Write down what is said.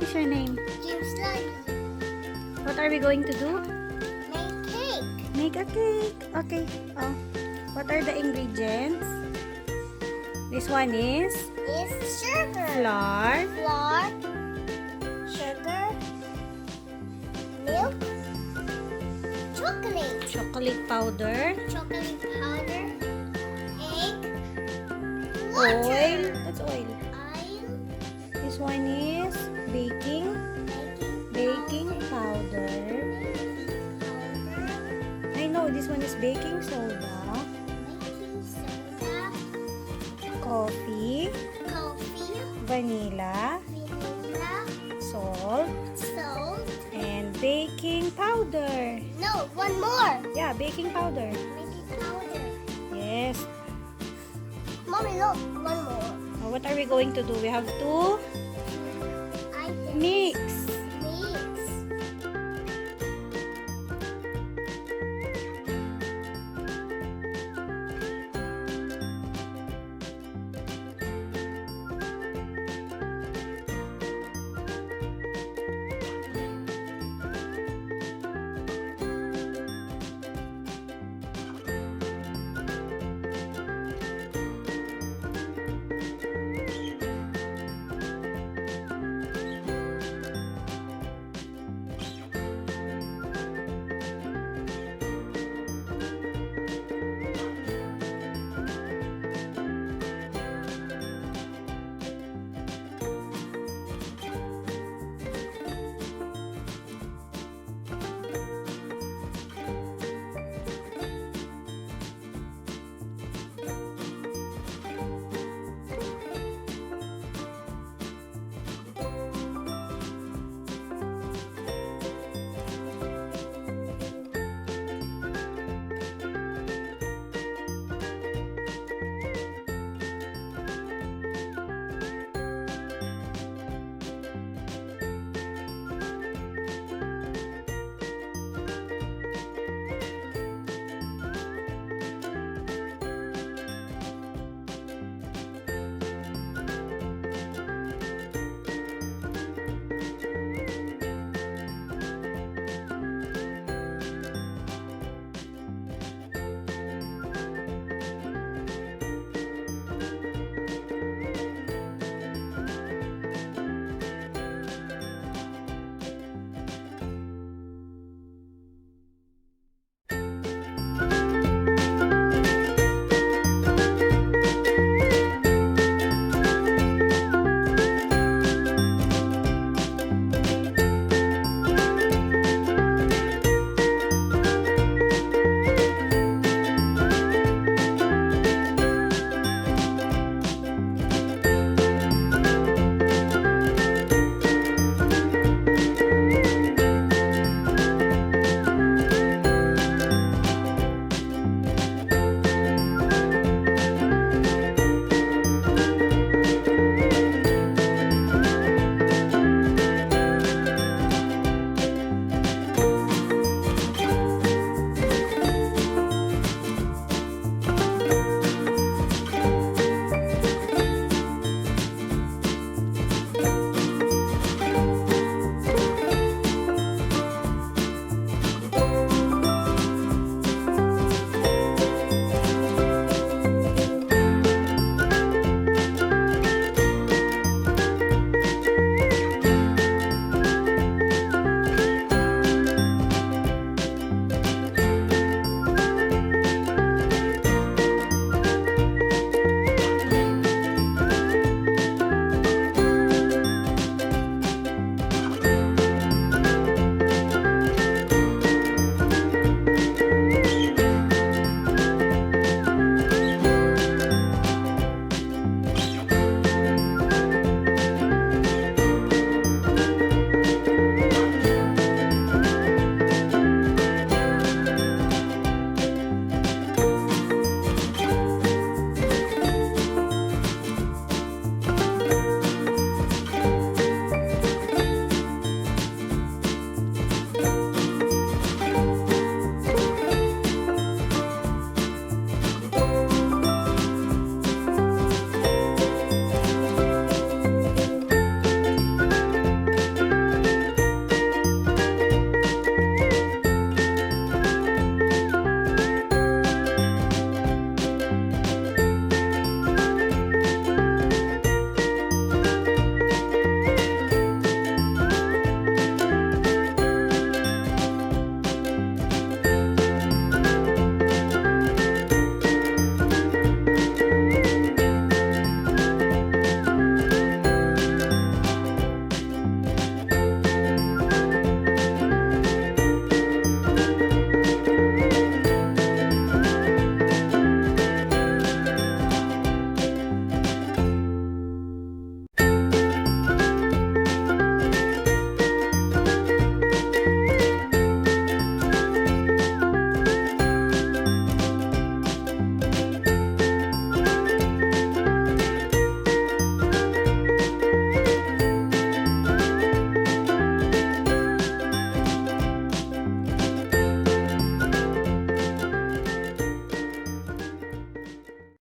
What is your name? James Lund. What are we going to do? Make cake. Make a cake. Okay. Oh. What are the ingredients? This one is It's sugar. flour, Flour. Sugar. Milk. Chocolate. chocolate powder, Chocolate powder. Egg. oil. Water. That's oil. Oil. This one is baking powder. I know this one is baking soda, Baking soda. coffee, vanilla, Vanilla. salt, Salt. and baking powder. No, one more. Yeah, baking powder. Baking powder. Yes. Mommy, look, one more. Now, what are we going to do? We have to I think mix.